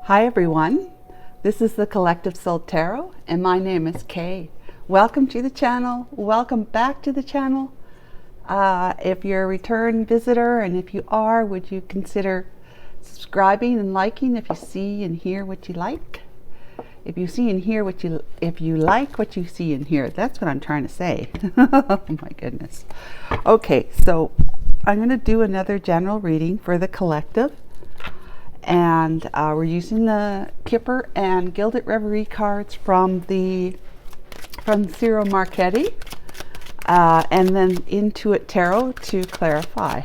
Hi everyone, this is the Collective Soul Tarot and my name is Kay. Welcome to the channel, welcome back to the channel. If you're a return visitor, and if you are, would you consider subscribing and liking if you see and hear what you like? If you see and hear if you like what you see and hear, that's what I'm trying to say. Oh my goodness. Okay, so I'm going to do another general reading for the collective. And we're using the Kipper and Gilded Reverie cards from Ciro Marchetti, and then Intuit Tarot to clarify.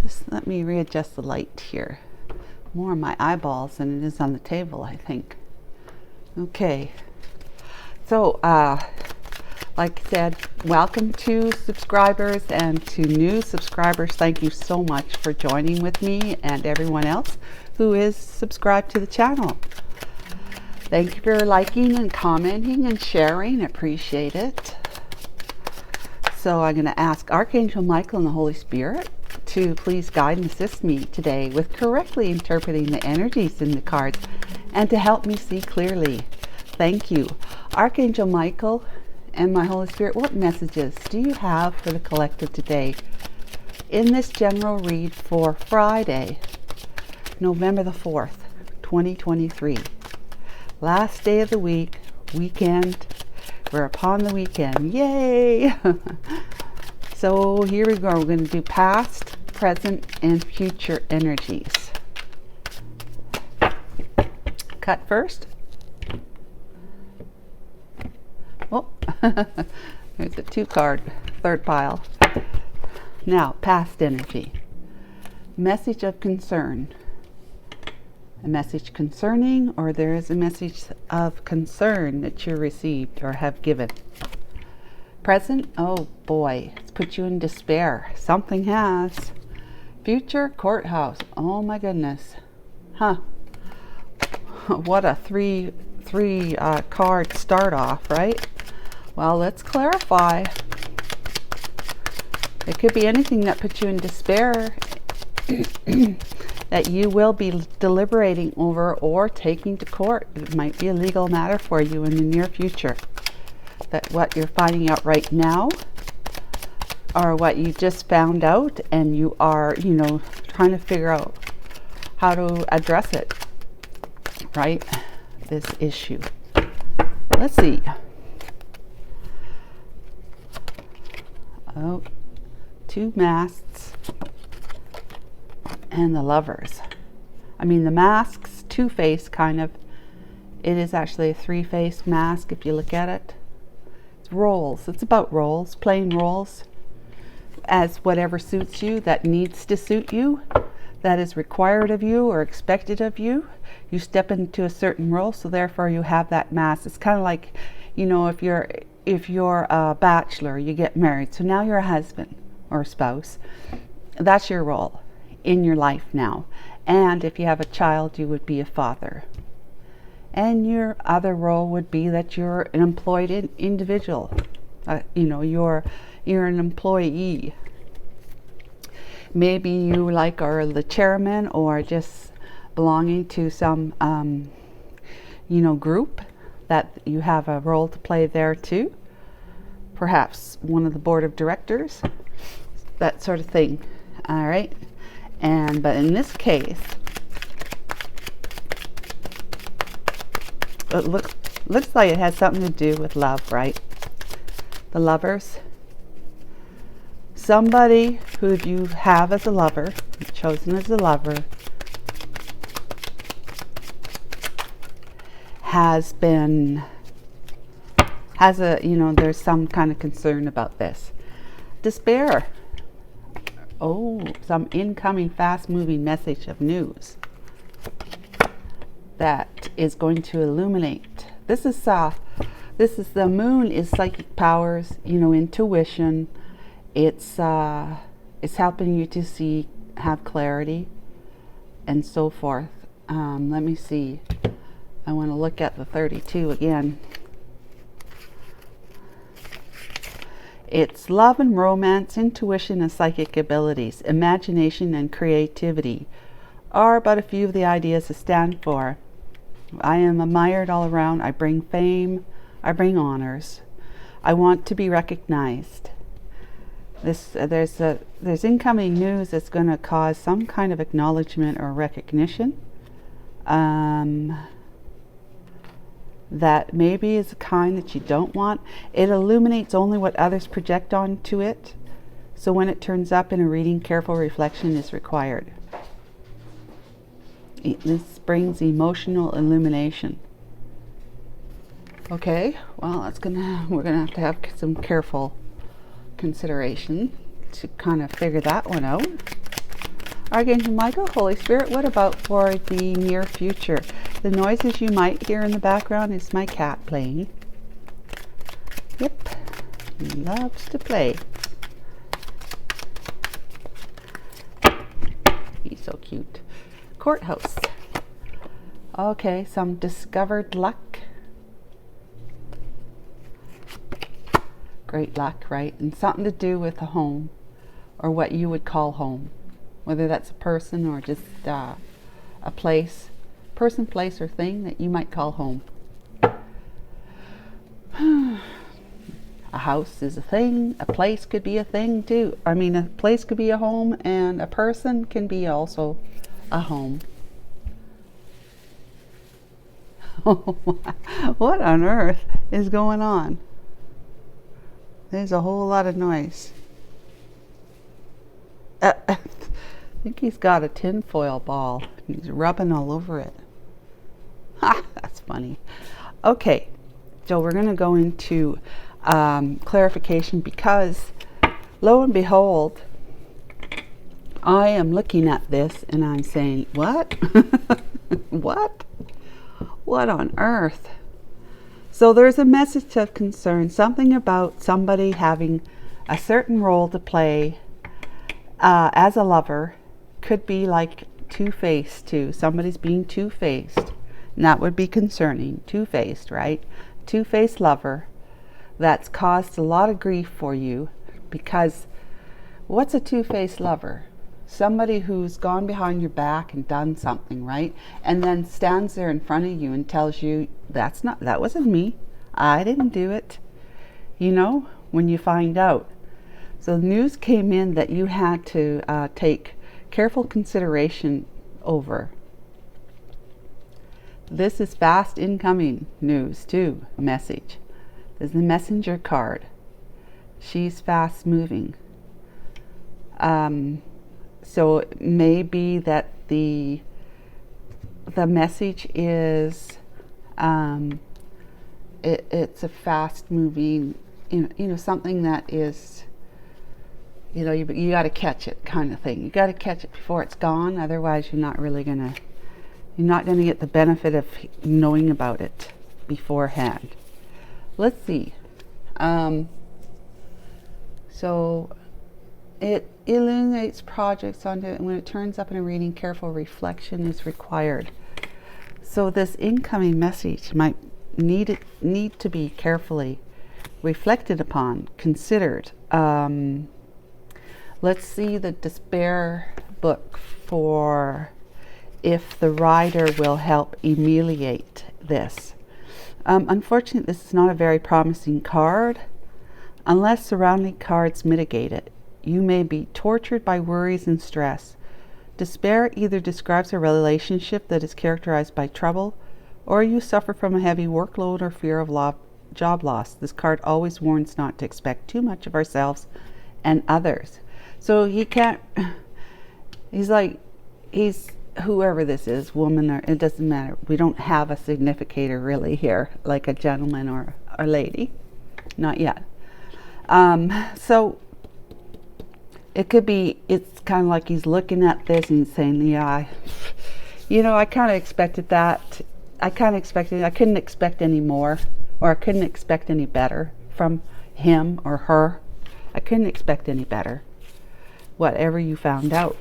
Just let me readjust the light here. More on my eyeballs than it is on the table, I think. Okay, so like I said, welcome to subscribers, and to new subscribers, thank you so much for joining with me and everyone else who is subscribed to the channel. Thank you for liking and commenting and sharing. Appreciate it. So I'm going to ask Archangel Michael and the Holy Spirit to please guide and assist me today with correctly interpreting the energies in the cards and to help me see clearly. Thank you. Archangel Michael and my Holy Spirit, what messages do you have for the collective today in this general read for Friday, November the 4th, 2023? Last day of the week, weekend. We're upon the weekend. Yay! So here we go. We're going to do past, present, and future energies. Cut first. Oh, there's a 2-card, third pile. Now, past energy. Message of concern. A message concerning, or there is a message of concern that you received or have given. Present, oh boy, it's put you in despair. Something has. Future, courthouse. Oh my goodness. Huh. What a three card start off, right? Well, let's clarify. It could be anything that puts you in despair that you will be deliberating over or taking to court. It might be a legal matter for you in the near future. That what you're finding out right now, or what you just found out, and you are, trying to figure out how to address it, right? This issue. Let's see. Oh, 2 masks and the lovers. I mean, the masks, 2-face kind of. It is actually a 3-face mask if you look at it. It's roles. It's about roles, playing roles as whatever suits you, that needs to suit you, that is required of you or expected of you. You step into a certain role, so therefore you have that mask. It's kind of like, if you're a bachelor, you get married, so now you're a husband or a spouse. That's your role in your life now. And if you have a child, you would be a father. And your other role would be that you're an employed individual. You're an employee. Maybe you are the chairman, or just belonging to some group that you have a role to play there too. Perhaps one of the board of directors, that sort of thing. All right. But in this case, it looks like it has something to do with love, right? The lovers. Somebody who you have as a lover, chosen as a lover, there's some kind of concern about this. Despair. Oh, some incoming fast-moving message of news that is going to illuminate. This is the moon is psychic powers, intuition. It's helping you to have clarity, and so forth. Let me see. I want to look at the 32 again. It's love and romance, intuition and psychic abilities, imagination and creativity are but a few of the ideas to stand for. I am admired all around. I bring fame. I bring honors. I want to be recognized. There's incoming news that's going to cause some kind of acknowledgement or recognition. That maybe is a kind that you don't want. It illuminates only what others project onto it. So when it turns up in a reading, careful reflection is required. This brings emotional illumination. Okay, well, we're gonna have some careful consideration to kind of figure that one out. Archangel Michael, Holy Spirit, what about for the near future? The noises you might hear in the background is my cat playing. Yep, he loves to play. He's so cute. Courthouse. Okay, some discovered luck. Great luck, right? And something to do with a home, or what you would call home. Whether that's a person or just a place. Person, place, or thing that you might call home. A house is a thing. A place could be a thing too. I mean, a place could be a home, and a person can be also a home. What on earth is going on? There's a whole lot of noise. I think he's got a tinfoil ball. He's rubbing all over it. Ha, that's funny. Okay, so we're going to go into clarification, because lo and behold, I am looking at this and I'm saying, what? What? What on earth? So there's a message of concern, something about somebody having a certain role to play as a lover. Could be like two-faced too. Somebody's being two-faced. And that would be concerning. Two-faced, right? Two-faced lover that's caused a lot of grief for you, because what's a two-faced lover? Somebody who's gone behind your back and done something, right? And then stands there in front of you and tells you, that wasn't me. I didn't do it. You know, when you find out. So the news came in that you had to take careful consideration over. This is fast incoming news too, message. There's the messenger card. She's fast moving. So it may be that the message is it's a fast moving, you know, something that is, you know, you got to catch it kind of thing. You got to catch it before it's gone. Otherwise, you're not gonna get the benefit of knowing about it beforehand. Let's see. So it illuminates projects onto it, and when it turns up in a reading, careful reflection is required. So this incoming message might need to be carefully reflected upon, considered. Let's see the despair book for if the rider will help ameliorate this. Unfortunately, this is not a very promising card. Unless surrounding cards mitigate it, you may be tortured by worries and stress. Despair either describes a relationship that is characterized by trouble, or you suffer from a heavy workload or fear of job loss. This card always warns not to expect too much of ourselves and others. So he can't, he's whoever this is, woman, or it doesn't matter. We don't have a significator really here, like a gentleman or a lady. Not yet. So it could be, it's kind of like he's looking at this and saying, yeah, I kind of expected that. I couldn't expect any more, or I couldn't expect any better from him or her. I couldn't expect any better, whatever you found out.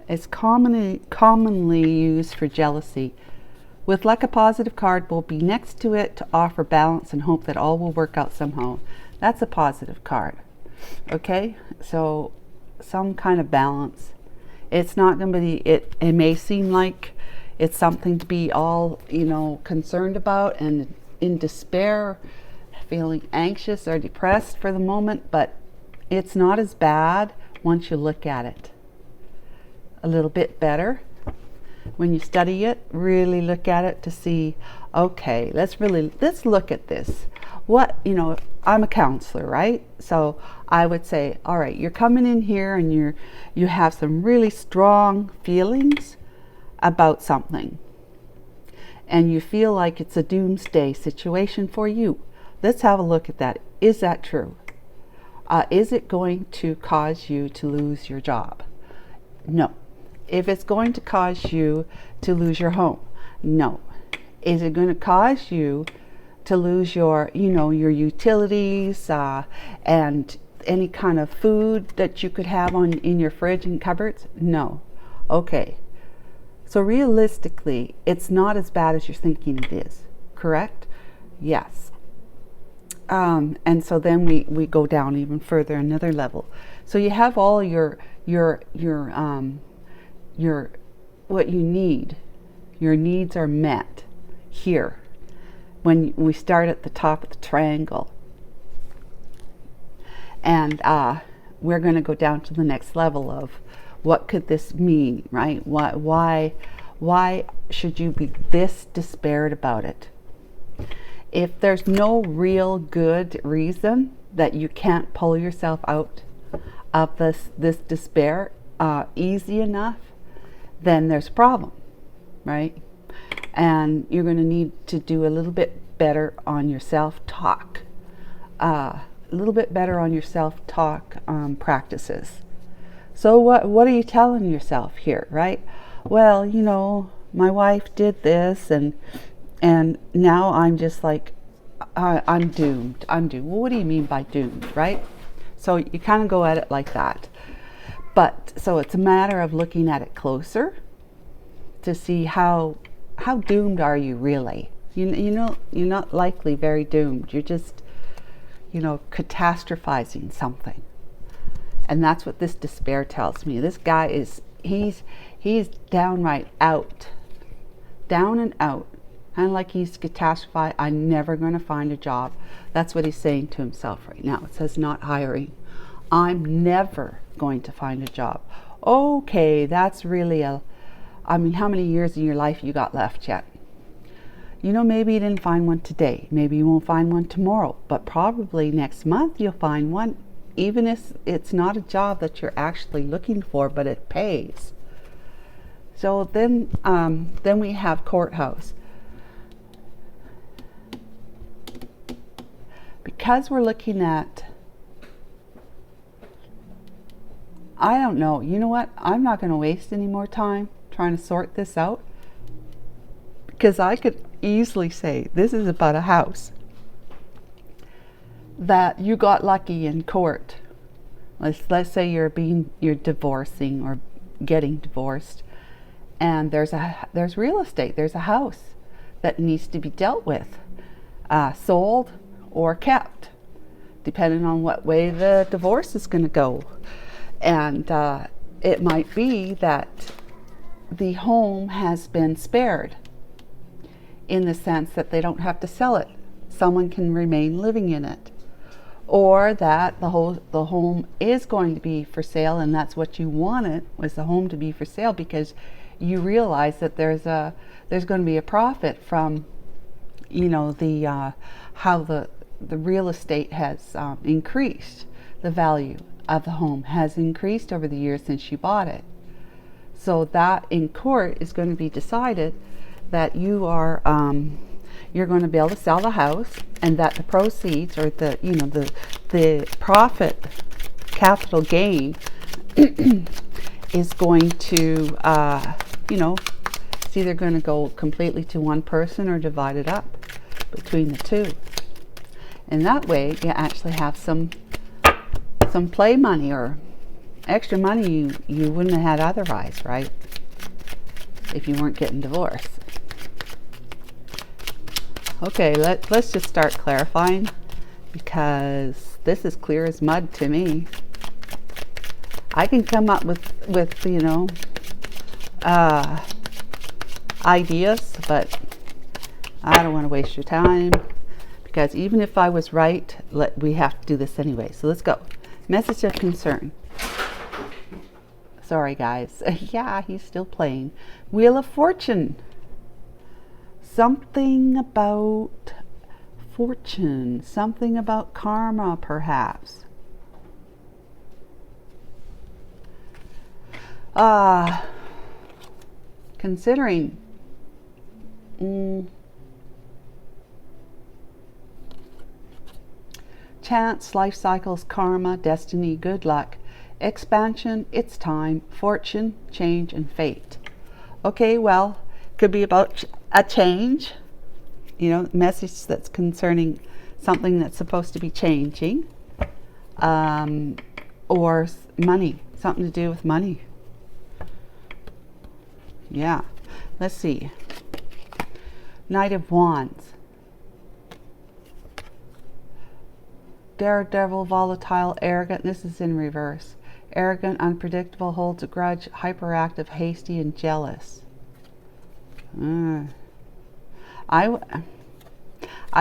It's commonly used for jealousy. With luck, a positive card will be next to it to offer balance and hope that all will work out somehow. That's a positive card. Okay, so some kind of balance. It's not going to be, it may seem like it's something to be all, concerned about and in despair, feeling anxious or depressed for the moment, but it's not as bad once you look at it a little bit better. When you study it, really look at it to see, okay, let's look at this. What, I'm a counselor, right? So I would say, all right, you're coming in here and you have some really strong feelings about something. And you feel like it's a doomsday situation for you. Let's have a look at that. Is that true? Is it going to cause you to lose your job? No. If it's going to cause you to lose your home? No. Is it going to cause you to lose your, your utilities and any kind of food that you could have in your fridge and cupboards? No. Okay. So realistically, it's not as bad as you're thinking it is. Correct? Yes. And so then we go down even further, another level. So you have all your what you need. Your needs are met here when we start at the top of the triangle. And we're going to go down to the next level of what could this mean, right? Why should you be this despaired about it? If there's no real good reason that you can't pull yourself out of this despair easy enough, then there's a problem, right? And you're going to need to do a little bit better on your self-talk. A little bit better on your self-talk practices. So what are you telling yourself here, right? Well, my wife did this and now I'm just like, I'm doomed. Well, what do you mean by doomed, right? So you kind of go at it like that. But so it's a matter of looking at it closer to see how doomed are you really? You're not likely very doomed. You're just, catastrophizing something. And that's what this despair tells me. This guy he's downright out. Down and out. Kind of like he's catastrophized. I'm never going to find a job. That's what he's saying to himself right now. It says not hiring. I'm never going to find a job. Okay, that's really how many years in your life you got left yet? Maybe you didn't find one today. Maybe you won't find one tomorrow. But probably next month you'll find one, even if it's not a job that you're actually looking for, but it pays. So then we have courthouse. Because we're looking at, I don't know, you know what? I'm not going to waste any more time trying to sort this out, because I could easily say this is about a house that you got lucky in court. Let's say you're divorcing or getting divorced, and there's real estate. There's a house that needs to be dealt with, sold or kept, depending on what way the divorce is going to go. And it might be that the home has been spared in the sense that they don't have to sell it. Someone can remain living in it. Or that the home is going to be for sale, and that's what you wanted, was the home to be for sale, because you realize that there's going to be a profit from how the real estate has increased. The value of the home has increased over the years since you bought it. So that in court is going to be decided that you are you're going to be able to sell the house, and that the proceeds, or the profit, capital gain is going to it's either going to go completely to one person or divide it up between the two. And that way you actually have some play money or extra money you wouldn't have had otherwise, right? If you weren't getting divorced. Okay, let's just start clarifying, because this is clear as mud to me. I can come up with you know, ideas, but I don't want to waste your time, because even if I was right, we have to do this anyway. So let's go. Message of concern. Sorry, guys. Yeah, he's still playing. Wheel of Fortune. Something about fortune. Something about karma, perhaps. Considering. Chance, life cycles, karma, destiny, good luck. Expansion, it's time, fortune, change, and fate. Okay, well, could be about a change, you know, message that's concerning something that's supposed to be changing, or money, something to do with money. Yeah, let's see. Knight of Wands. Daredevil, volatile, arrogant. This is in reverse. Arrogant, unpredictable, holds a grudge, hyperactive, hasty, and jealous. I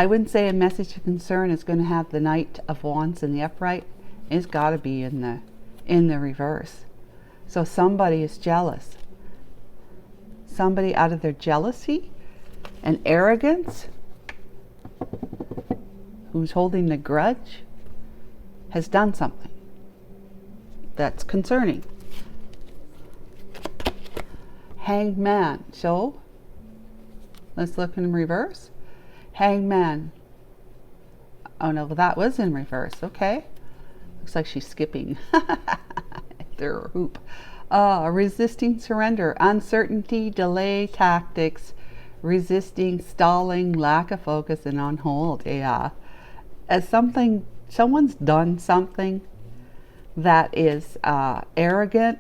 wouldn't say a message of concern is going to have the Knight of Wands in the upright. It's got to be in the reverse. So somebody is jealous. Somebody, out of their jealousy and arrogance, who's holding the grudge, has done something that's concerning. Hanged Man. So let's look in reverse. Hanged Man. Oh no, well, that was in reverse. Okay, looks like she's skipping their hoop. Resisting surrender, uncertainty, delay tactics, resisting, stalling, lack of focus, and on hold. Yeah, as someone's done something that is arrogant,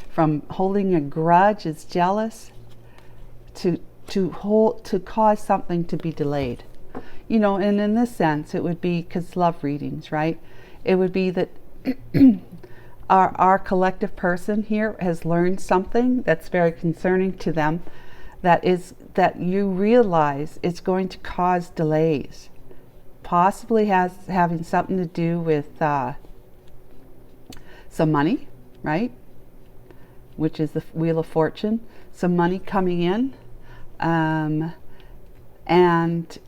from holding a grudge, is jealous, to cause something to be delayed. You know, and in this sense, it would be, because love readings, right? It would be that our collective person here has learned something that's very concerning to them, that you realize it's going to cause delays. Possibly having something to do with some money, right? Which is the Wheel of Fortune. Some money coming in, and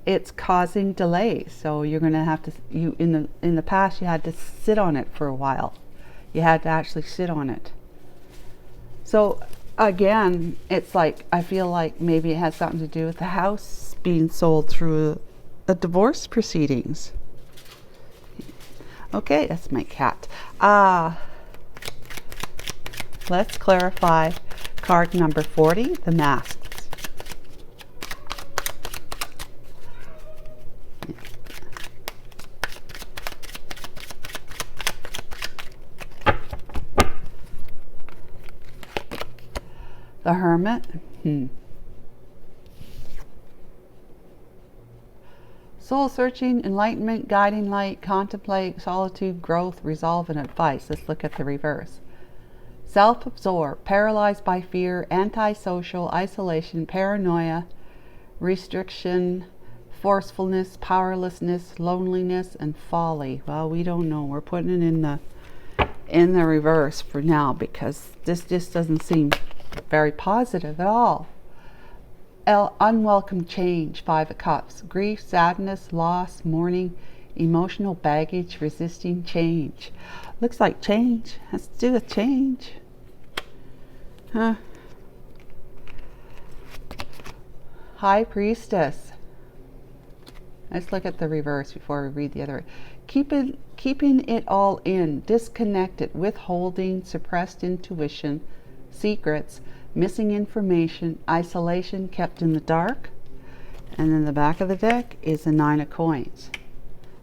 it's causing delays. So you're going to have to, in the past, you had to sit on it for a while. You had to actually sit on it. So again, it's like, I feel like maybe it has something to do with the house being sold through a divorce proceedings. Okay, that's my cat. Let's clarify card number 40, the Masks. The Hermit. Soul searching, enlightenment, guiding light, contemplate, solitude, growth, resolve, and advice. Let's look at the reverse. Self-absorbed, paralyzed by fear, antisocial, isolation, paranoia, restriction, forcefulness, powerlessness, loneliness, and folly. Well, we don't know. We're putting it in the reverse for now, because this just doesn't seem very positive at all. Unwelcome change, 5 of Cups. Grief, sadness, loss, mourning, emotional baggage, resisting change. Looks like change has to do with change. Huh. High Priestess. Let's look at the reverse before we read the other. Keeping it all in, disconnected, withholding, suppressed intuition, secrets, missing information, isolation, kept in the dark. And then the back of the deck is the 9 of Coins.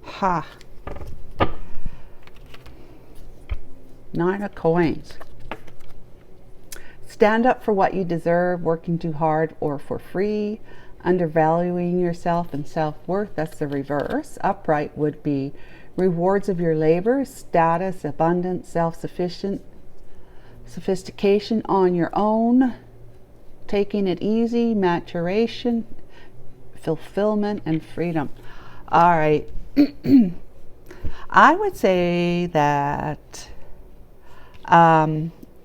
Ha! 9 of Coins. Stand up for what you deserve, working too hard or for free, undervaluing yourself and self-worth. That's the reverse. Upright would be rewards of your labor, status, abundance, self-sufficient, sophistication on your own, taking it easy, maturation, fulfillment, and freedom. All right. I would say that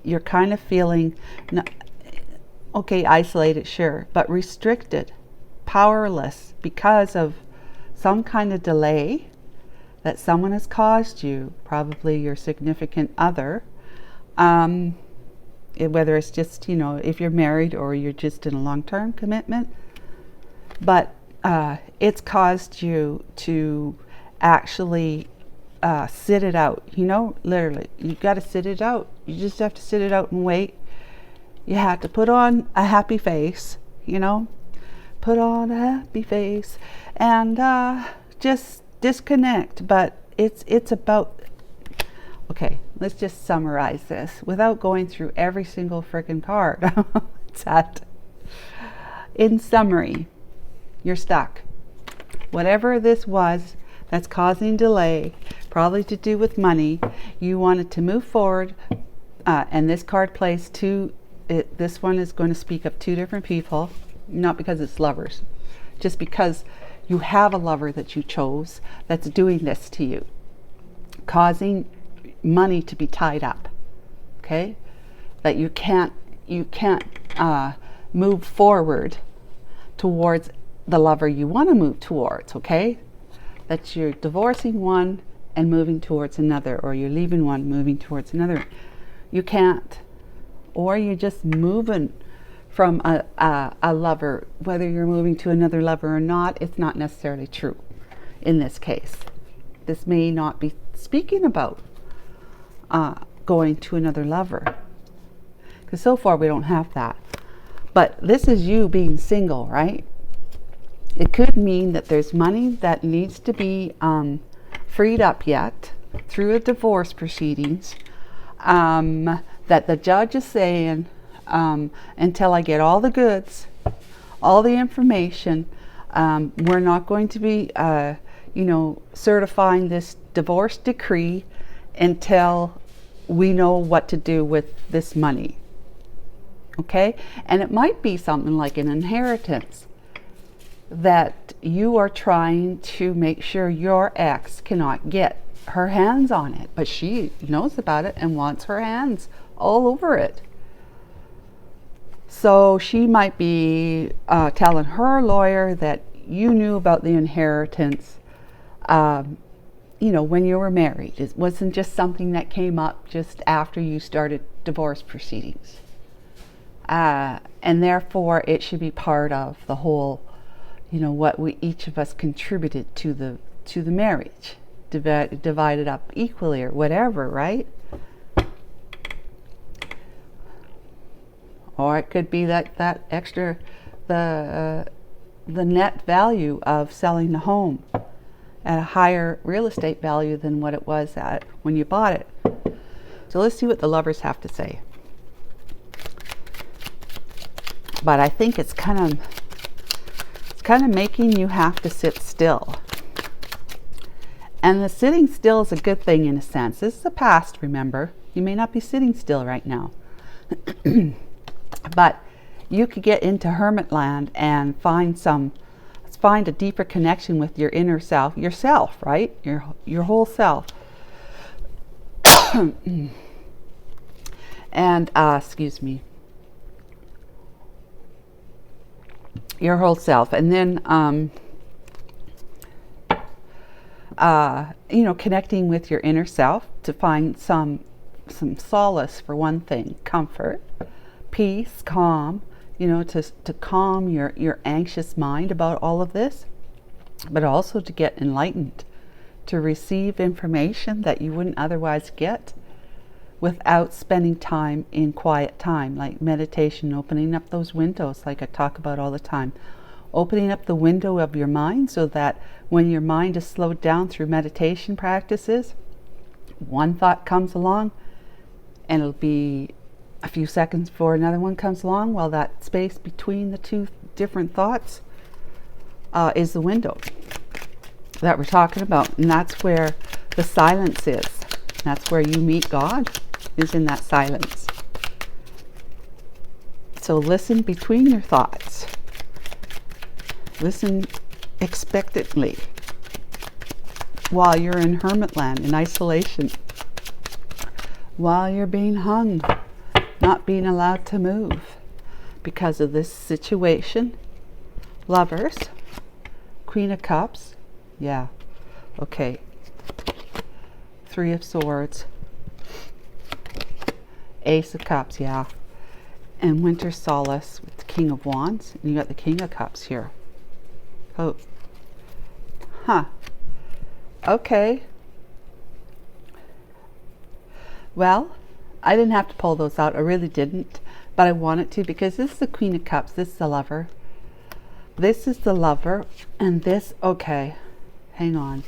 you're kind of feeling, okay, isolated, sure, but restricted, powerless because of some kind of delay that someone has caused you, probably your significant other, whether it's just, if you're married or you're just in a long-term commitment, but it's caused you to actually sit it out, literally. You've got to sit it out. You just have to sit it out and wait. You have to put on a happy face, put on a happy face and just disconnect. But it's about, okay, let's just summarize this without going through every single freaking card. It's that. In summary, you're stuck. Whatever this was that's causing delay, probably to do with money, you wanted to move forward, and this card plays this one is going to speak of two different people, not because it's lovers, just because you have a lover that you chose that's doing this to you, causing money to be tied up, okay, that you can't move forward towards the lover you want to move towards, okay, that you're divorcing one and moving towards another, or you're leaving one moving towards another. You can't. Or you're just moving from a lover, whether you're moving to another lover or not, it's not necessarily true in this case. This may not be speaking about going to another lover, because so far we don't have that. But this is you being single, right? It could mean that there's money that needs to be freed up yet through a divorce proceedings, that the judge is saying, until I get all the goods, all the information, we're not going to be, certifying this divorce decree until we know what to do with this money. Okay? And it might be something like an inheritance that you are trying to make sure your ex cannot get her hands on it, but she knows about it and wants her hands all over it. So she might be telling her lawyer that you knew about the inheritance, when you were married. It wasn't just something that came up just after you started divorce proceedings. And therefore it should be part of the whole, what we each of us contributed to the marriage, divided up equally or whatever, right? Or it could be that extra, the net value of selling the home at a higher real estate value than what it was at when you bought it. So let's see what the lovers have to say. But I think it's kind of making you have to sit still. And the sitting still is a good thing in a sense. This is the past, remember. You may not be sitting still right now. But you could get into hermit land and find a deeper connection with your inner self, yourself, right? Your whole self. And, excuse me. Your whole self. And then, connecting with your inner self to find some solace, for one thing, comfort, peace, calm, to calm your anxious mind about all of this, but also to get enlightened, to receive information that you wouldn't otherwise get without spending time in quiet time, like meditation, opening up those windows like I talk about all the time. Opening up the window of your mind so that when your mind is slowed down through meditation practices, one thought comes along and it'll be a few seconds before another one comes along. While that space between the two different thoughts is the window that we're talking about. And that's where the silence is. That's where you meet God, is in that silence. So listen between your thoughts. Listen expectantly while you're in hermit land, in isolation. While you're being hung, not being allowed to move because of this situation. Lovers, Queen of Cups, yeah, okay. 3 of Swords, Ace of Cups, yeah. And Winter Solace with the King of Wands. And you got the King of Cups here. Oh. Huh. Okay. Well, I didn't have to pull those out. I really didn't. But I wanted to, because this is the Queen of Cups. This is the Lover. This is the Lover. And this, okay. Hang on.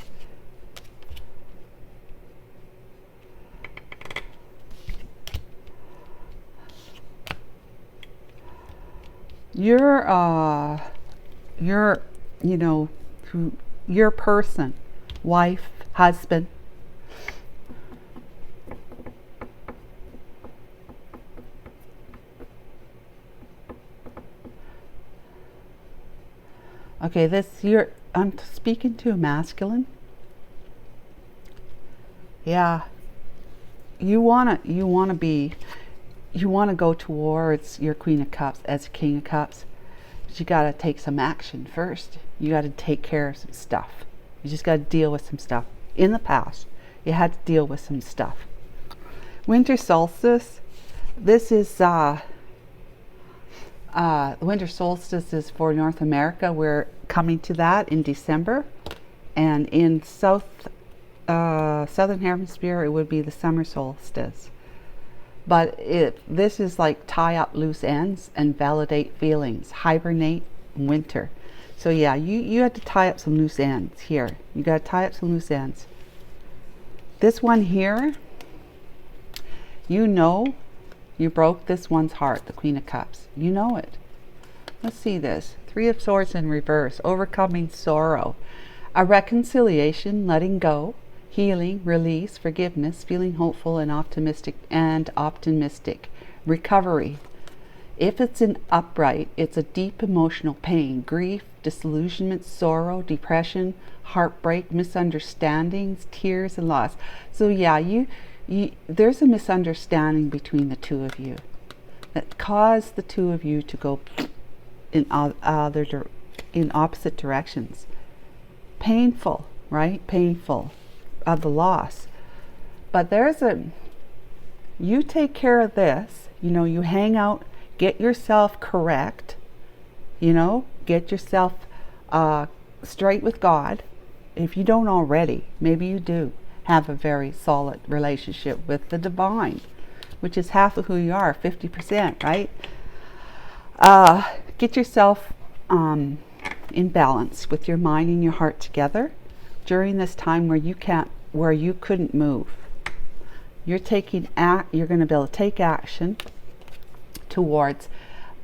You know, your person, wife, husband, okay, I'm speaking to a masculine. Yeah, you wanna go towards your Queen of Cups as a King of Cups, but you gotta take some action first. You gotta take care of some stuff. You just gotta deal with some stuff. In the past, you had to deal with some stuff. Winter solstice. This is the winter solstice is for North America. We're coming to that in December, and in southern hemisphere it would be the summer solstice. But this is like tie up loose ends and validate feelings, hibernate, winter. So yeah, you had to tie up some loose ends here. You got to tie up some loose ends. This one here, you know, you broke this one's heart, the Queen of Cups. You know it. Let's see this. 3 of Swords in reverse, overcoming sorrow. A reconciliation, letting go, healing, release, forgiveness, feeling hopeful and optimistic, recovery. If it's an upright, it's a deep emotional pain, grief, disillusionment, sorrow, depression, heartbreak, misunderstandings, tears, and loss. So yeah, there's a misunderstanding between the two of you that caused the two of you to go in opposite directions. Painful, right? Painful of the loss. But you take care of this, you hang out, get yourself correct, get yourself straight with God. If you don't already, maybe you do have a very solid relationship with the divine, which is half of who you are, 50%, right? Get yourself in balance with your mind and your heart together during this time where you couldn't move. You're going to be able to take action towards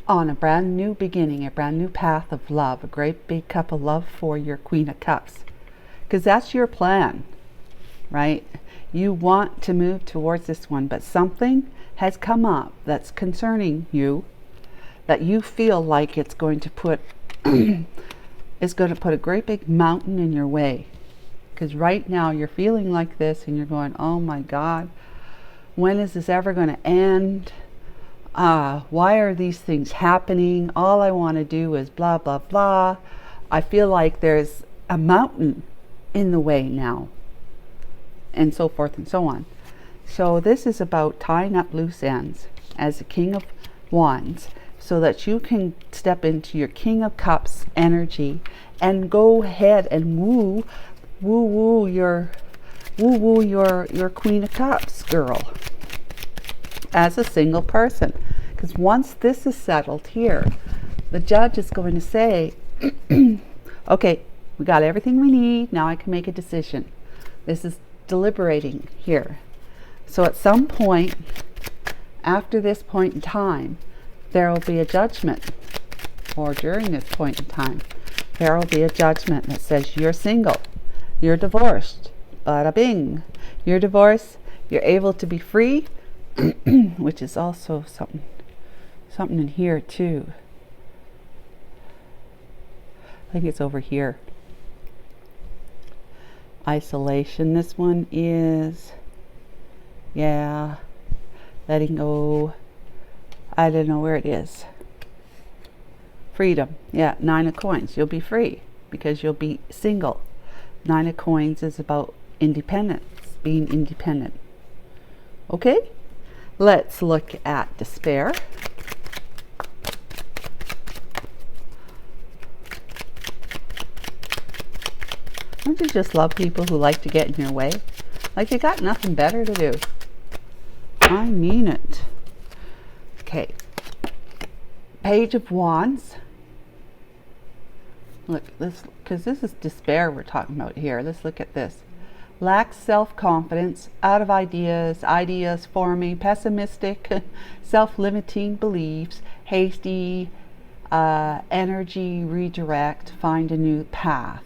on a brand new beginning, a brand new path of love, a great big cup of love for your Queen of Cups, because that's your plan, right? You want to move towards this one, but something has come up that's concerning you, that you feel like it's going to put a great big mountain in your way. Because right now you're feeling like this and you're going, oh my God, when is this ever going to end? Why are these things happening? All I want to do is blah, blah, blah. I feel like there's a mountain in the way now, and so forth and so on. So this is about tying up loose ends as the King of Wands, so that you can step into your King of Cups energy and go ahead and woo your Queen of Cups girl as a single person. Because once this is settled here, the judge is going to say, okay, we got everything we need, now I can make a decision. This is deliberating here. So at some point after this point in time, there will be a judgment, or during this point in time, There will be a judgment that says you're single, you're divorced, bada bing. You're divorced, you're able to be free, which is also something in here too. I think it's over here. Isolation. This one is, yeah, letting go. I don't know where it is. Freedom. Yeah, 9 of coins. You'll be free because you'll be single. 9 of coins is about independence, being independent. Okay, let's look at despair. Don't you just love people who like to get in your way? Like you got nothing better to do. I mean it. Okay. Page of Wands. Look, this, because this is despair we're talking about here. Let's look at this. Lacks self-confidence, out of ideas forming, pessimistic, self-limiting beliefs, hasty, energy redirect, find a new path.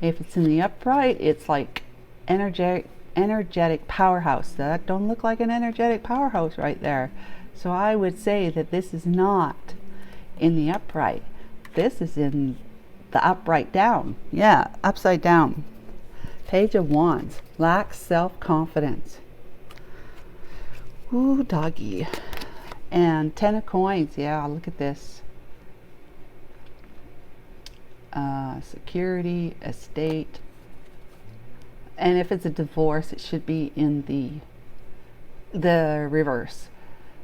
If it's in the upright, it's like energetic powerhouse. That don't look like an energetic powerhouse right there. So I would say that this is not in the upright. This is in the upright down. Yeah, upside down. Page of Wands. Lacks self-confidence. Ooh, doggy. And 10 of coins. Yeah, look at this. Security, estate. And if it's a divorce, it should be in the reverse.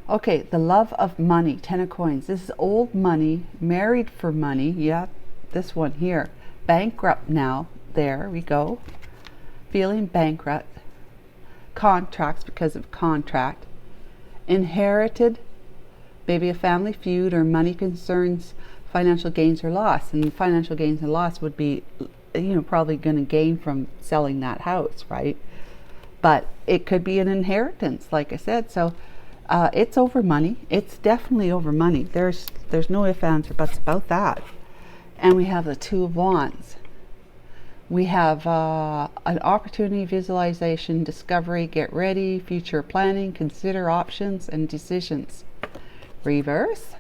Okay, the love of money. 10 of coins. This is old money, married for money. Yeah, this one here. Bankrupt now. There we go. Feeling bankrupt. Contracts because of contract. Inherited. Maybe a family feud or money concerns, financial gains or loss. And financial gains and loss would be, you know, probably going to gain from selling that house, right? But it could be an inheritance, like I said. So it's over money. It's definitely over money. There's no ifs, ands, or buts about that. And we have the 2 of Wands. We have an opportunity, visualization, discovery, get ready, future planning, consider options and decisions. Reverse.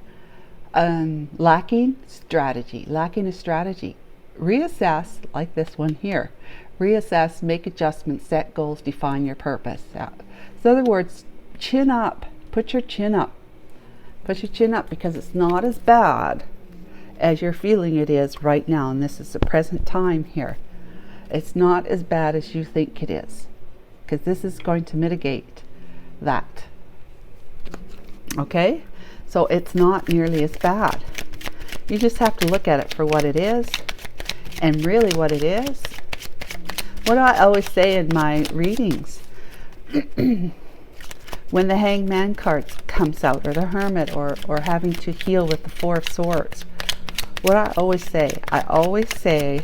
Lacking strategy. Lacking a strategy. Reassess, like this one here. Reassess, make adjustments, set goals, define your purpose. So in other words, chin up. Put your chin up. Put your chin up because it's not as bad as you're feeling it is right now. And this is the present time here. It's not as bad as you think it is. Because this is going to mitigate that. Okay? So it's not nearly as bad. You just have to look at it for what it is. And really what it is. What do I always say in my readings? When the Hangman card comes out, or the Hermit, or having to heal with the 4 of Swords, what I always say,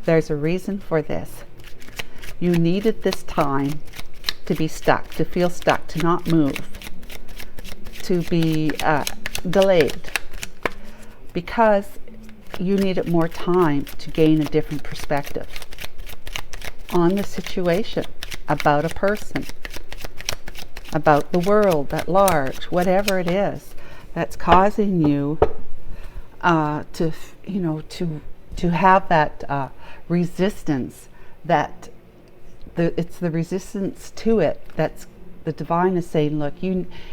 there's a reason for this. You needed this time to be stuck, to feel stuck, to not move, to be delayed, because you needed more time to gain a different perspective on the situation, about a person, about the world at large, whatever it is that's causing you to have that resistance. That it's the resistance to it that's the divine is saying, look,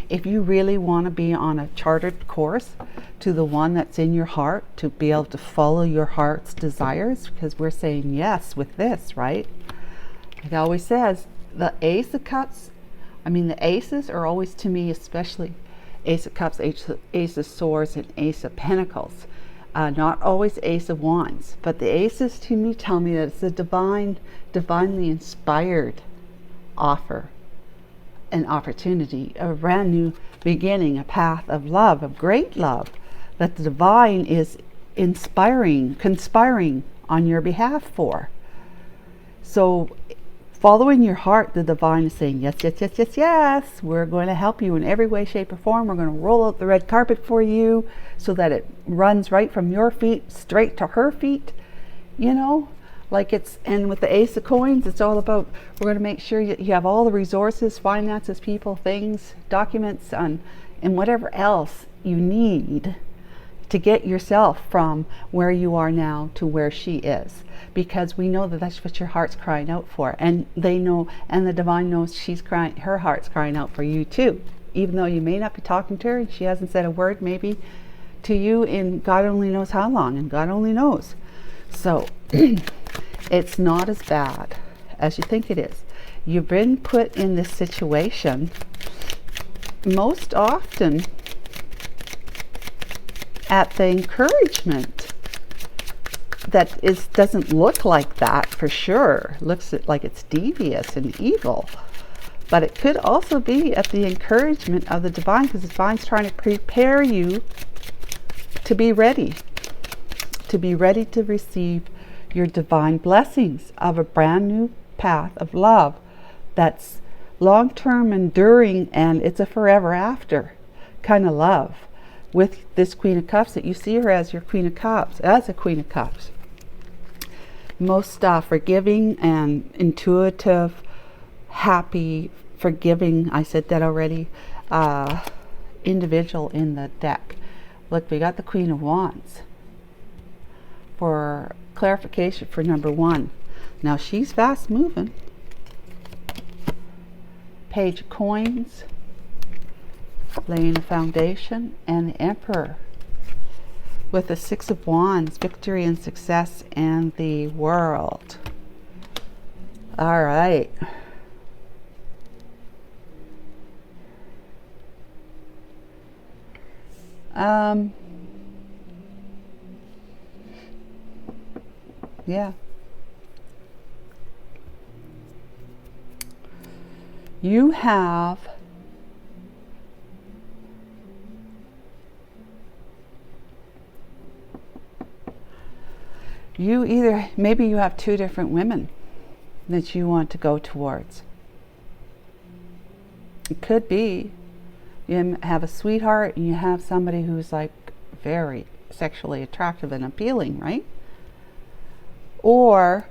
if you really want to be on a chartered course to the one that's in your heart, to be able to follow your heart's desires, because we're saying yes with this, right? It always says the Ace of Cups. I mean, the aces are always, to me especially, Ace of Cups, Ace of Swords, and Ace of Pentacles. Not always Ace of Wands, but the aces to me tell me that it's a divinely inspired offer, an opportunity, a brand new beginning, a path of love, of great love, that the divine is conspiring on your behalf for. So following your heart, the divine is saying, yes, yes, yes, yes, yes. We're going to help you in every way, shape, or form. We're going to roll out the red carpet for you so that it runs right from your feet straight to her feet. You know, like it's, and with the Ace of Coins, it's all about, we're going to make sure you have all the resources, finances, people, things, documents, and whatever else you need to get yourself from where you are now to where she is, because we know that that's what your heart's crying out for, and they know, and the divine knows she's crying, her heart's crying out for you too, even though you may not be talking to her and she hasn't said a word maybe to you in God only knows how long, and God only knows. So it's not as bad as you think it is. You've been put in this situation most often at the encouragement that doesn't look like that for sure. Looks like it's devious and evil. But it could also be at the encouragement of the divine, because the divine's trying to prepare you to be ready to receive your divine blessings of a brand new path of love that's long-term, enduring, and it's a forever after kind of love. With this Queen of Cups, that you see her as your Queen of Cups, as a Queen of Cups. Most forgiving and intuitive, happy, forgiving, I said that already, individual in the deck. Look, we got the Queen of Wands for clarification for number 1. Now she's fast moving. Page of Coins, laying a foundation, and the Emperor with the Six of Wands, victory and success, and the World. All right. Yeah. You have maybe you have 2 different women that you want to go towards. It could be you have a sweetheart and you have somebody who's like very sexually attractive and appealing, right? Or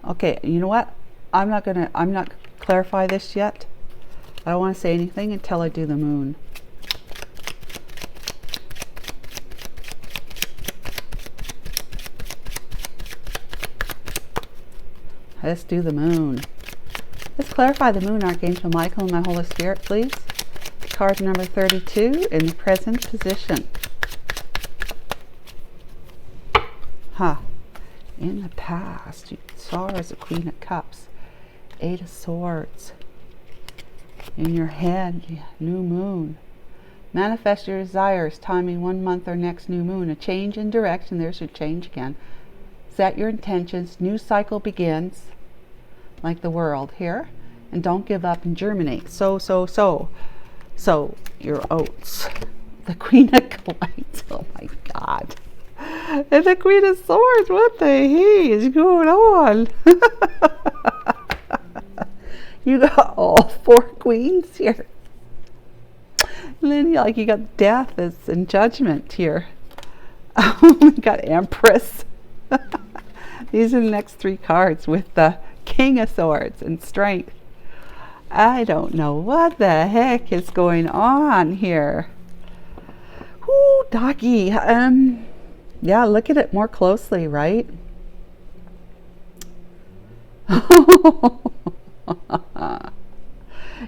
okay, you know what? I'm not clarify this yet. I don't want to say anything until I do the moon. Let's do the moon. Let's clarify the moon, Archangel Michael and my Holy Spirit, please. Card number 32 in the present position. In the past, you saw her as a Queen of Cups. 8 of Swords. In your head, new moon. Manifest your desires, timing 1 month or next new moon. A change in direction. There's your change again. Set your intentions. New cycle begins. Like the World here. And don't give up and germinate. So, your oats. The Queen of Coins. Oh my God. And the Queen of Swords. What the heck is going on? You got all 4 queens here. And then you got death and judgment here. We got Empress. These are the next 3 cards with the King of Swords and Strength. I don't know what the heck is going on here. Ooh, doggy. Yeah, look at it more closely, right?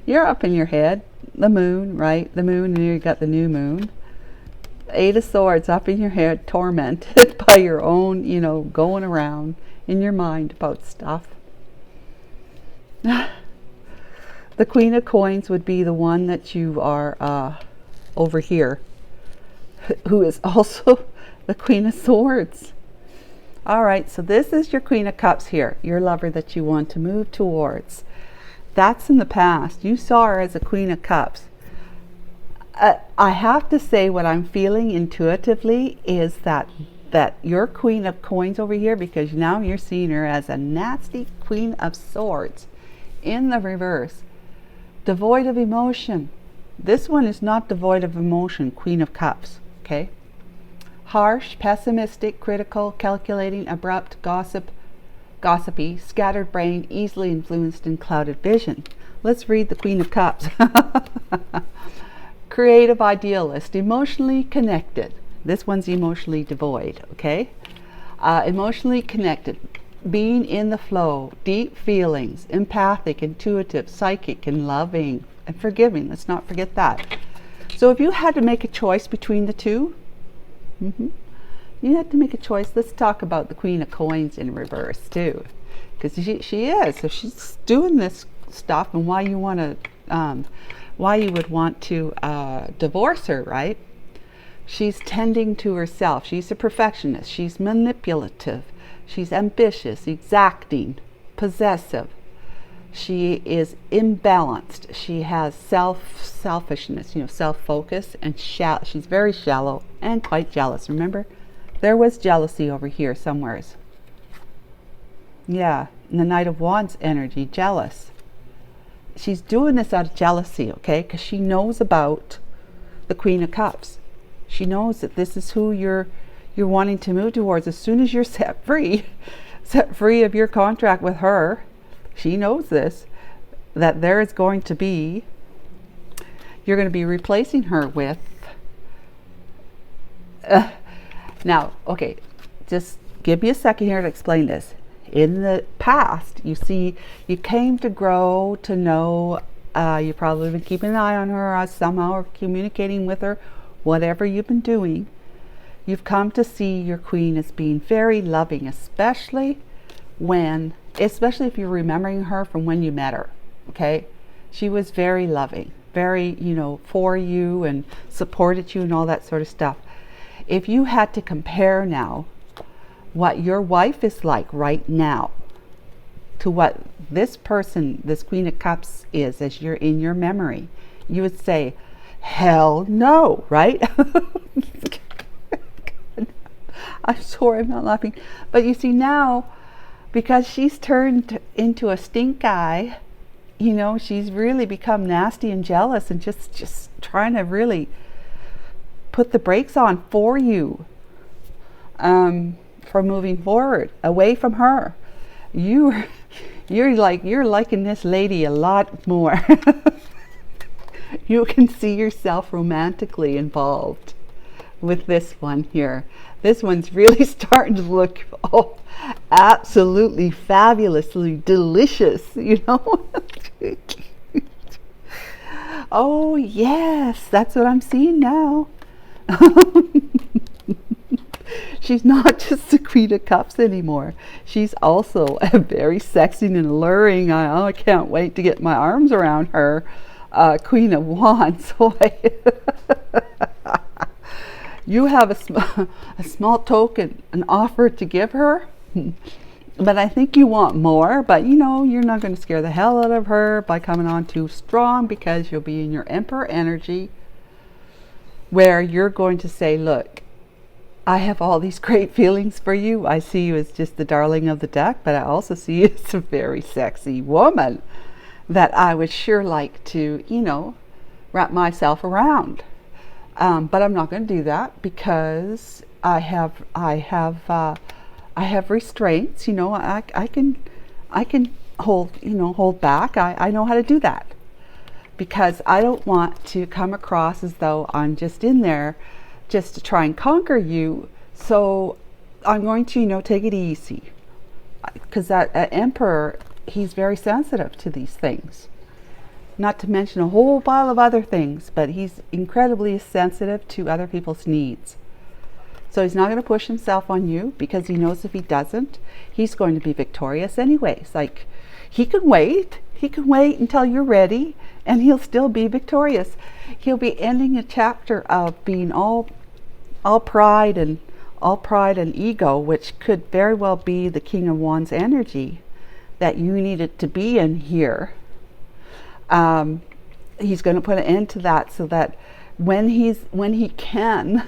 You're up in your head. The moon, right? The moon, and you got the new moon. 8 of Swords up in your head, tormented by your own, going around in your mind about stuff. The Queen of Coins would be the one that you are over here, who is also the Queen of Swords. All right, so this is your Queen of Cups here, your lover that you want to move towards. That's in the past. You saw her as a Queen of Cups. I have to say, what I'm feeling intuitively is that that your Queen of Coins over here, because now you're seeing her as a nasty Queen of Swords in the reverse, devoid of emotion. This one is not devoid of emotion, Queen of Cups, okay? Harsh, pessimistic, critical, calculating, abrupt, gossipy, scattered brain, easily influenced, and clouded vision. Let's read the Queen of Cups. Creative, idealist, emotionally connected. This one's emotionally devoid, okay? Emotionally connected, being in the flow, deep feelings, empathic, intuitive, psychic, and loving, and forgiving. Let's not forget that. So if you had to make a choice between the two, you had to make a choice. Let's talk about the Queen of Coins in reverse too, because she is. So she's doing this stuff, and why you would want to divorce her, right? She's tending to herself. She's a perfectionist. She's manipulative. She's ambitious, exacting, possessive. She is imbalanced. She has selfishness, self-focus, and she's very shallow and quite jealous. Remember, there was jealousy over here somewheres. Yeah, in the Knight of Wands energy, jealous. She's doing this out of jealousy, okay? Because she knows about the Queen of Cups. She knows that this is who you're wanting to move towards. As soon as you're set free of your contract with her, she knows this, that there is going to be, you're going to be replacing her with, now, okay, just give me a second here to explain this. In the past, you came to grow to know, you've probably been keeping an eye on her somehow, or communicating with her, whatever you've been doing. You've come to see your queen as being very loving, especially if you're remembering her from when you met her, okay? She was very loving, very, for you and supported you and all that sort of stuff. If you had to compare now what your wife is like right now to what this person, this Queen of Cups is, as you're in your memory, you would say, hell no, right? I'm sorry, I'm not laughing. But you see now, because she's turned into a stink eye, she's really become nasty and jealous and just trying to really put the brakes on for you, for moving forward, away from her. You're liking this lady a lot more. You can see yourself romantically involved with this one here. This one's really starting to look absolutely fabulously delicious, Oh yes, that's what I'm seeing now. She's not just the Queen of Cups anymore. She's also a very sexy and alluring, I can't wait to get my arms around her, Queen of Wands. You have a small token, an offer to give her, but I think you want more. But you're not going to scare the hell out of her by coming on too strong, because you'll be in your Emperor energy, where you're going to say, look, I have all these great feelings for you. I see you as just the darling of the deck, but I also see you as a very sexy woman that I would sure like to, wrap myself around. But I'm not going to do that, because I have restraints. I can hold back. I know how to do that, because I don't want to come across as though I'm just in there just to try and conquer you. So I'm going to, take it easy, because that Emperor, he's very sensitive to these things. Not to mention a whole pile of other things, but he's incredibly sensitive to other people's needs. So he's not going to push himself on you, because he knows if he doesn't, he's going to be victorious anyways. Like, he can wait until you're ready, and he'll still be victorious. He'll be ending a chapter of being all pride and ego, which could very well be the King of Wands energy that you needed to be in here. He's going to put an end to that, so that when he can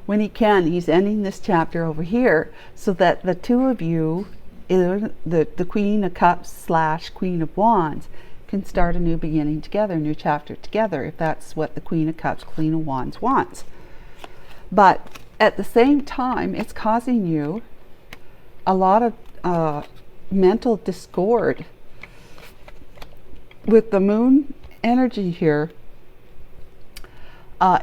when he can, he's ending this chapter over here so that the two of you, the Queen of Cups slash Queen of Wands, can start a new beginning together, a new chapter together, if that's what the Queen of Cups, Queen of Wands wants. But at the same time, it's causing you a lot of mental discord. With the moon energy here,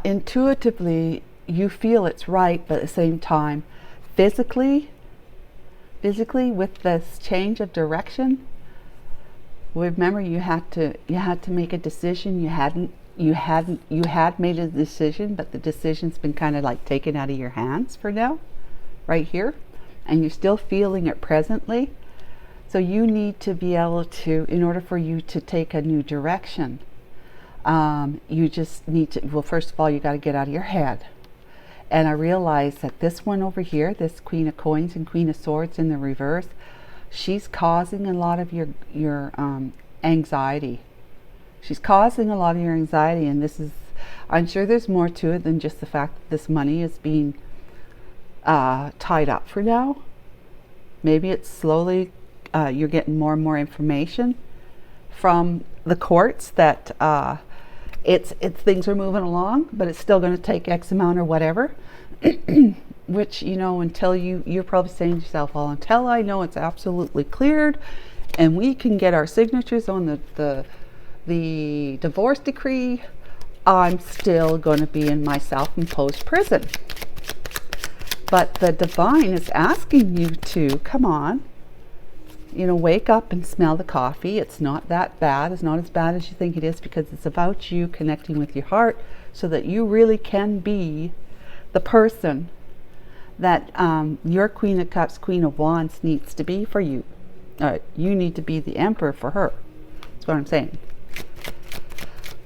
intuitively you feel it's right, but at the same time, physically with this change of direction, remember you had to make a decision. You had made a decision, but the decision's been kind of like taken out of your hands for now, right here, and you're still feeling it presently. So you need to be able to, in order for you to take a new direction, you just need to, well, first of all, you got to get out of your head. And I realize that this one over here, this Queen of Coins and Queen of Swords in the reverse, she's causing a lot of your anxiety. She's causing a lot of your anxiety, and this is, I'm sure there's more to it than just the fact that this money is being tied up for now. Maybe it's slowly, you're getting more and more information from the courts that it's things are moving along, but it's still going to take X amount or whatever. Which, you know, until you're probably saying to yourself, well, until I know it's absolutely cleared and we can get our signatures on the divorce decree, I'm still going to be in my self-imposed prison. But the divine is asking you to, come on, you know, wake up and smell the coffee. It's not that bad. It's not as bad as you think it is, because it's about you connecting with your heart so that you really can be the person that your Queen of Cups, Queen of Wands needs to be for you. You need to be the Emperor for her. That's what I'm saying.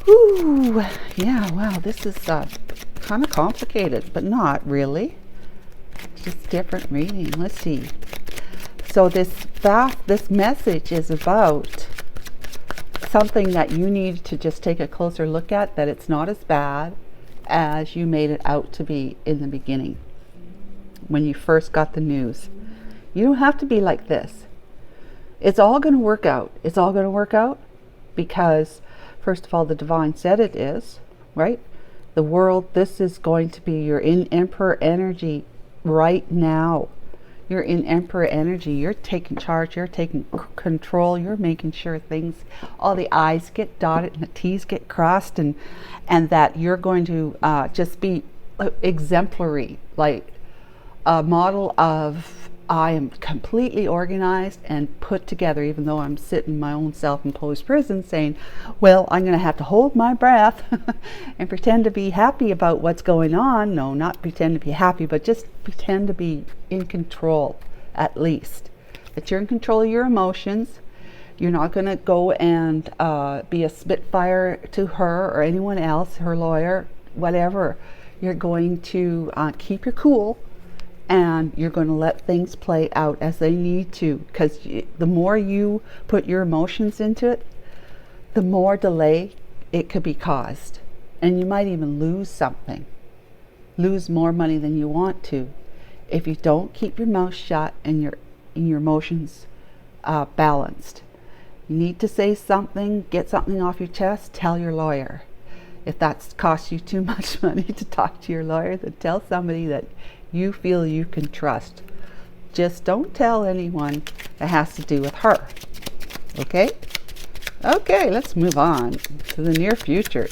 Ooh, yeah, wow, this is kind of complicated, but not really. Just different reading. Let's see. So this message is about something that you need to just take a closer look at, that it's not as bad as you made it out to be in the beginning when you first got the news. You don't have to be like this. It's all going to work out. It's all going to work out because, first of all, the divine said it is, right? The world, this is going to be, you're in Emperor energy right now. You're in Emperor energy. You're taking charge. You're taking control. You're making sure things, all the I's get dotted and the T's get crossed, and that you're going to just be exemplary, like a model of, I am completely organized and put together, even though I'm sitting in my own self-imposed prison saying, well, I'm going to have to hold my breath and pretend to be happy about what's going on. No, not pretend to be happy, but just pretend to be in control, at least. That you're in control of your emotions. You're not going to go and be a spitfire to her or anyone else, her lawyer, whatever. You're going to keep your cool. And you're going to let things play out as they need to, because the more you put your emotions into it, the more delay it could be caused. And you might even lose something, lose more money than you want to, if you don't keep your mouth shut and your emotions balanced. You need to say something, get something off your chest, tell your lawyer. If that's cost you too much money to talk to your lawyer, then tell somebody that you feel you can trust. Just don't tell anyone that has to do with her. Okay? Okay, let's move on to the near future.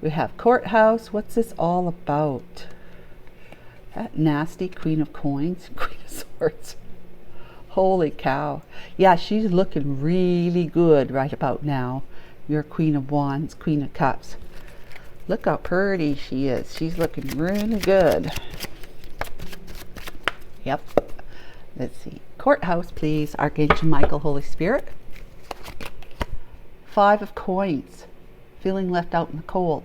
We have courthouse. What's this all about? That nasty Queen of Coins, Queen of Swords. Holy cow. Yeah, she's looking really good right about now. Your Queen of Wands, Queen of Cups. Look how pretty she is. She's looking really good. Yep. Let's see. Courthouse, please. Archangel Michael, Holy Spirit. 5 of Coins. Feeling left out in the cold.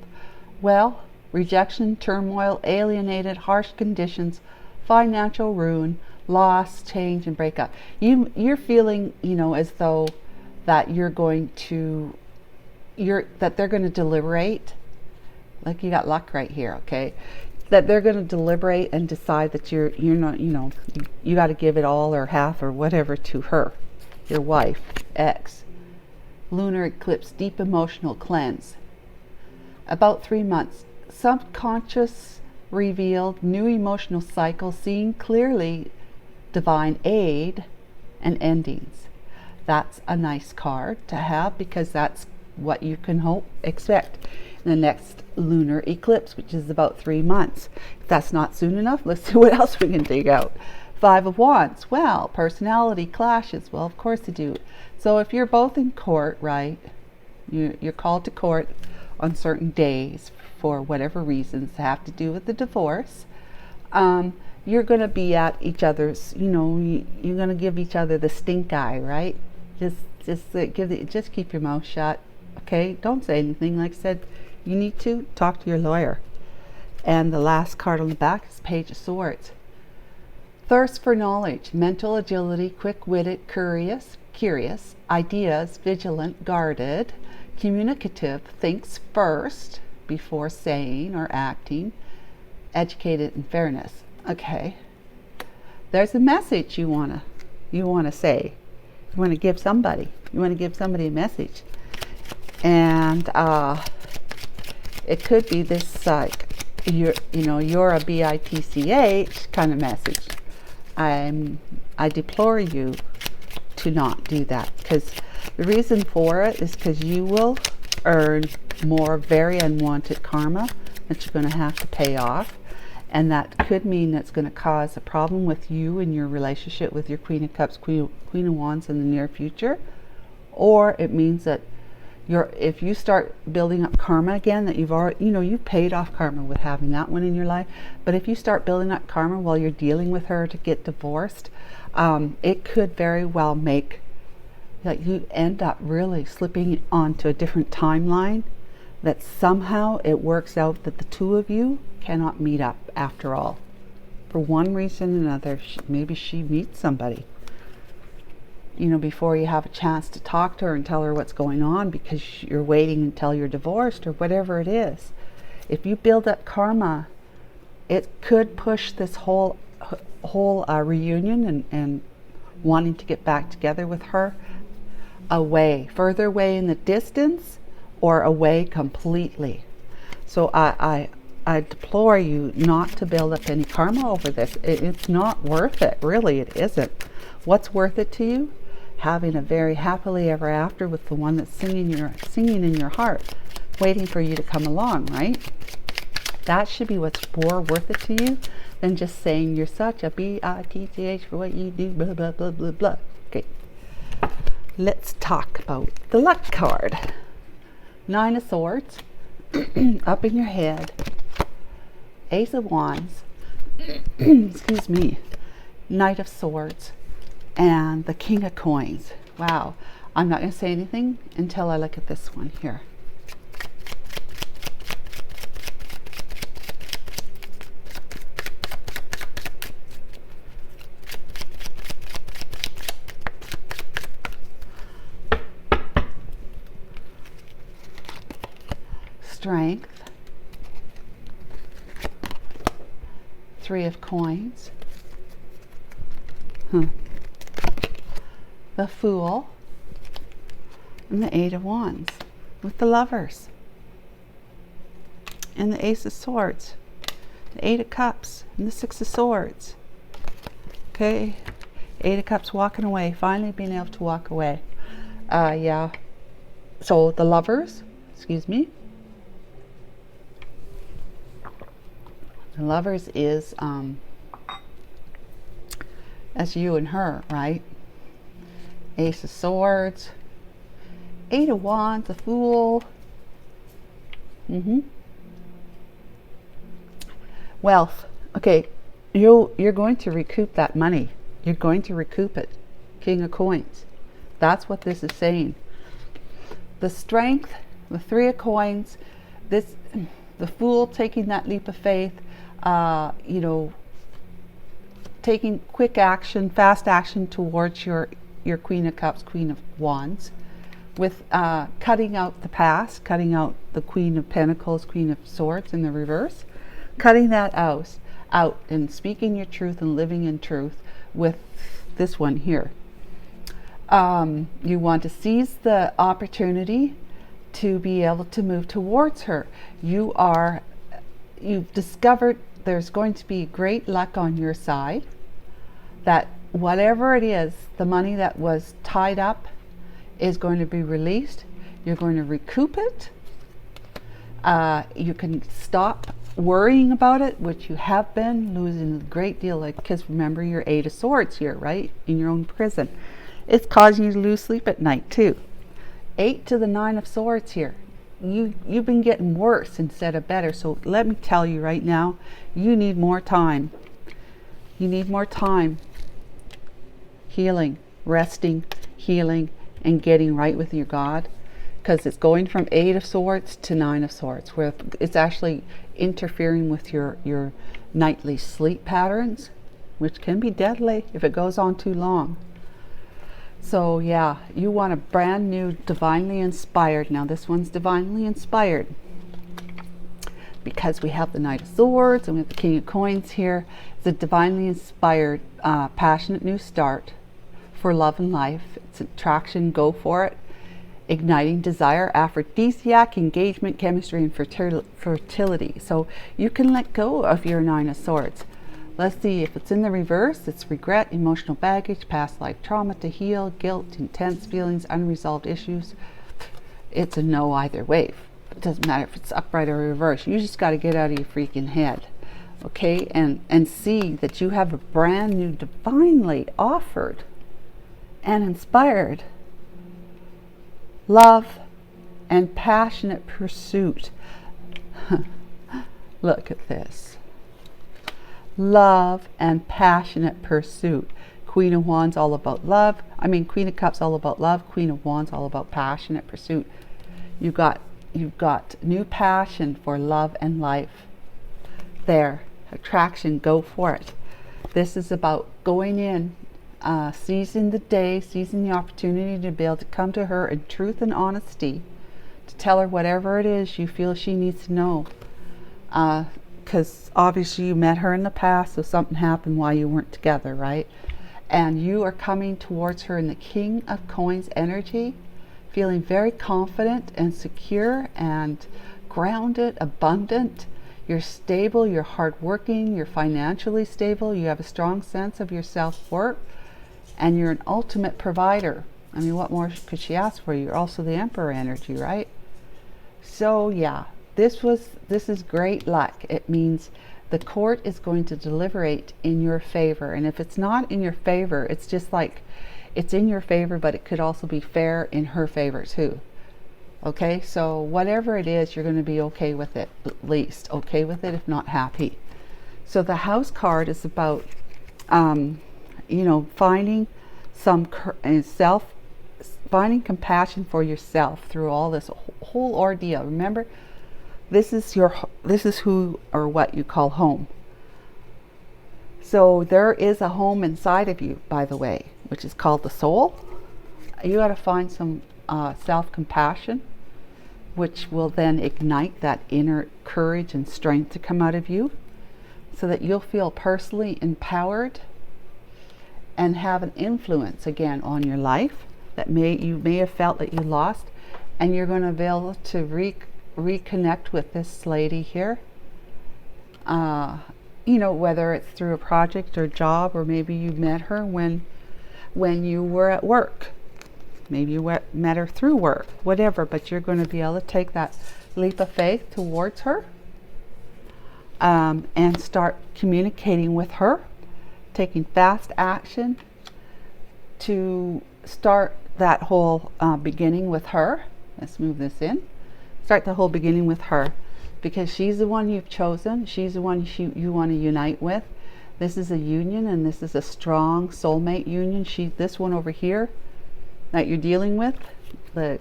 Well, rejection, turmoil, alienated, harsh conditions, financial ruin, loss, change, and breakup. You're feeling, you know, as though that you're going to, that they're going to deliberate. Like, you got luck right here, okay? that they're going to deliberate and decide that you're not, you got to give it all or half or whatever to her, your wife, ex. Lunar eclipse, deep emotional cleanse. About 3 months. Subconscious revealed, new emotional cycle, seeing clearly, divine aid and endings. That's a nice card to have, because that's what you can expect in the next lunar eclipse, which is about 3 months. If that's not soon enough, let's see what else we can dig out. 5 of Wands. Well, personality clashes. Well, of course you do. So if you're both in court, right, you're called to court on certain days for whatever reasons have to do with the divorce, you're going to be at each other's, you're going to give each other the stink eye, right? Just keep your mouth shut. Okay, don't say anything. Like I said, you need to talk to your lawyer. And the last card on the back is Page of Swords. Thirst for knowledge, mental agility, quick-witted, curious, ideas, vigilant, guarded, communicative, thinks first before saying or acting, educated, and fairness. Okay, there's a message you wanna say. You want to give somebody. You want to give somebody a message. And it could be this like you're a bitch kind of message. I deplore you to not do that, because the reason for it is because you will earn more very unwanted karma that you're going to have to pay off, and that could mean it's going to cause a problem with you and your relationship with your Queen of Cups, Queen of Wands in the near future. Or it means that if you start building up karma again, that you've already, you've paid off karma with having that one in your life. But if you start building up karma while you're dealing with her to get divorced, it could very well make that you end up really slipping onto a different timeline, that somehow it works out that the two of you cannot meet up after all. For one reason or another, maybe she meets somebody, before you have a chance to talk to her and tell her what's going on, because you're waiting until you're divorced or whatever it is. If you build up karma, it could push this whole reunion and wanting to get back together with her away, further away in the distance, or away completely. So I deplore you not to build up any karma over this. It's not worth it, really. It isn't. What's worth it to you? Having a very happily ever after with the one that's singing in your heart, waiting for you to come along, right? That should be what's more worth it to you than just saying you're such a bitch for what you do, blah, blah, blah, blah, blah. Okay. Let's talk about the luck card. 9 of Swords, up in your head. Ace of Wands, excuse me, Knight of Swords, and the King of Coins. Wow, I'm not going to say anything until I look at this one here. Strength, 3 of Coins, the Fool, and the 8 of Wands with the Lovers, and the Ace of Swords, the 8 of Cups, and the 6 of Swords. Okay, 8 of Cups walking away, finally being able to walk away. Yeah, so the Lovers, excuse me, the Lovers is that's you and her, right? Ace of Swords, 8 of Wands, the Fool. Wealth. Okay, you're going to recoup that money. You're going to recoup it. King of Coins. That's what this is saying. The Strength, the 3 of Coins, the Fool taking that leap of faith, taking quick action, fast action towards your Queen of Cups, Queen of Wands, with cutting out the past, cutting out the Queen of Pentacles, Queen of Swords in the reverse. cutting that out and speaking your truth and living in truth with this one here. You want to seize the opportunity to be able to move towards her. You've discovered there's going to be great luck on your side, that whatever it is, the money that was tied up is going to be released. You're going to recoup it. You can stop worrying about it, which you have been losing a great deal, because remember, you're 8 of Swords here, right? In your own prison. It's causing you to lose sleep at night too. 8 to the 9 of Swords here. You've been getting worse instead of better. So let me tell you right now, you need more time. You need more time healing, resting, healing, and getting right with your God. Because it's going from 8 of Swords to 9 of Swords, where it's actually interfering with your nightly sleep patterns, which can be deadly if it goes on too long. So yeah, you want a brand new, divinely inspired. Now this one's divinely inspired because we have the Knight of Swords and we have the King of Coins here. It's a divinely inspired, passionate new start for love and life. It's attraction, go for it. Igniting desire, aphrodisiac, engagement, chemistry, and fertility. So you can let go of your 9 of Swords. Let's see, if it's in the reverse, it's regret, emotional baggage, past life trauma to heal, guilt, intense feelings, unresolved issues. It's a no either way. It doesn't matter if it's upright or reverse. You just got to get out of your freaking head. Okay? And see that you have a brand new, divinely offered and inspired love and passionate pursuit. Look at this. Love and passionate pursuit. Queen of Wands all about love. Queen of Cups all about love. Queen of Wands all about passionate pursuit. You've got new passion for love and life. There. Attraction, go for it. This is about going in, seizing the day, seizing the opportunity to be able to come to her in truth and honesty, to tell her whatever it is you feel she needs to know. Because obviously you met her in the past, so something happened while you weren't together, right? And you are coming towards her in the King of Coins energy, feeling very confident and secure and grounded, abundant. You're stable, you're hardworking, you're financially stable, you have a strong sense of your self-worth, and you're an ultimate provider. What more could she ask for? You're also the Emperor energy, right? So yeah, this is great luck. It means the court is going to deliberate in your favor. And if it's not in your favor, it's just like it's in your favor, but it could also be fair in her favor too. Okay, so whatever it is, you're going to be okay with it, at least okay with it, if not happy. So the House card is about, finding finding compassion for yourself through all this whole ordeal. Remember, this is who or what you call home. So there is a home inside of you, by the way, which is called the soul. You got to find some self-compassion, which will then ignite that inner courage and strength to come out of you, so that you'll feel personally empowered and have an influence again on your life that you may have felt that you lost, and you're going to be able to reconnect with this lady here. Whether it's through a project or job, or maybe you met her when you were at work. Maybe you met her through work, whatever, but you're going to be able to take that leap of faith towards her, and start communicating with her, taking fast action to start that whole beginning with her. Let's move this in. Start the whole beginning with her, because she's the one you've chosen. She's the one you want to unite with. This is a union, and this is a strong soulmate union. This one over here that you're dealing with, the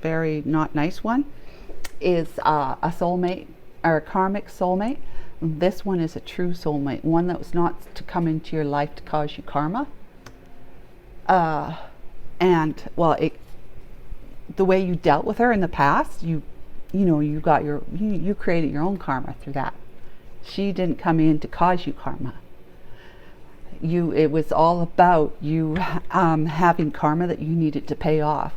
very not nice one, is a soulmate or a karmic soulmate. This one is a true soulmate, one that was not to come into your life to cause you karma. The way you dealt with her in the past, you created your own karma through that. She didn't come in to cause you karma. It was all about you having karma that you needed to pay off.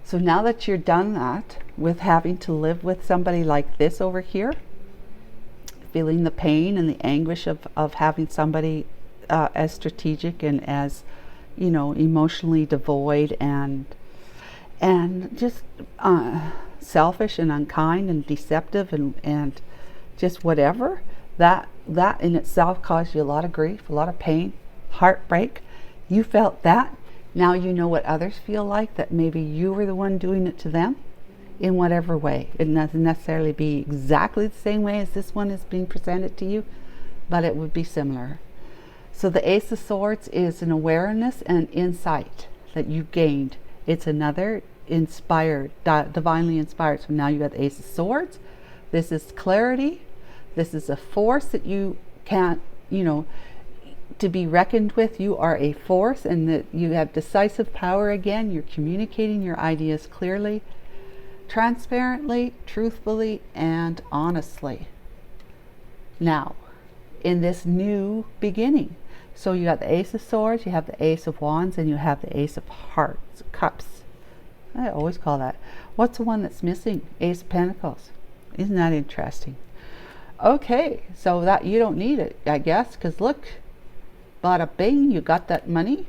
So now that you're done that with having to live with somebody like this over here, feeling the pain and the anguish of having somebody as strategic and as, you know, emotionally devoid and just selfish and unkind and deceptive and just whatever, that in itself caused you a lot of grief, a lot of pain, heartbreak. You felt that. Now you know what others feel like, that maybe you were the one doing it to them in whatever way. It doesn't necessarily be exactly the same way as this one is being presented to you, but it would be similar. So the Ace of Swords is an awareness and insight that you've gained. It's another inspired, divinely inspired. So now you have the Ace of Swords. This is clarity. This is a force that you can't, you know, to be reckoned with. You are a force, and that you have decisive power again. You're communicating your ideas clearly, transparently, truthfully, and honestly. Now, in this new beginning, so you got the Ace of Swords, you have the Ace of Wands, and you have the Ace of Hearts, Cups. I always call that. What's the one that's missing? Ace of Pentacles. Isn't that interesting? Okay, so that you don't need it, I guess, because look, bada bing, you got that money.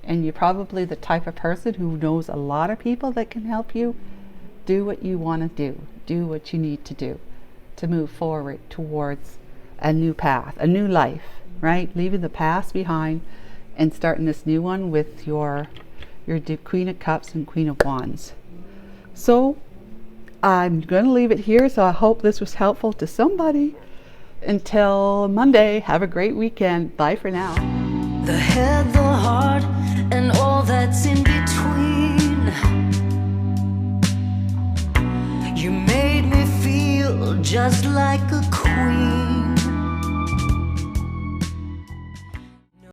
And you're probably the type of person who knows a lot of people that can help you do what you want to do what you need to do to move forward towards a new path, a new life, right? Leaving the past behind and starting this new one with your Queen of Cups and Queen of Wands. So I'm going to leave it here. So I hope this was helpful to somebody. Until Monday, have a great weekend. Bye for now. The head, the heart, and all that's in between. You made me feel just like a queen.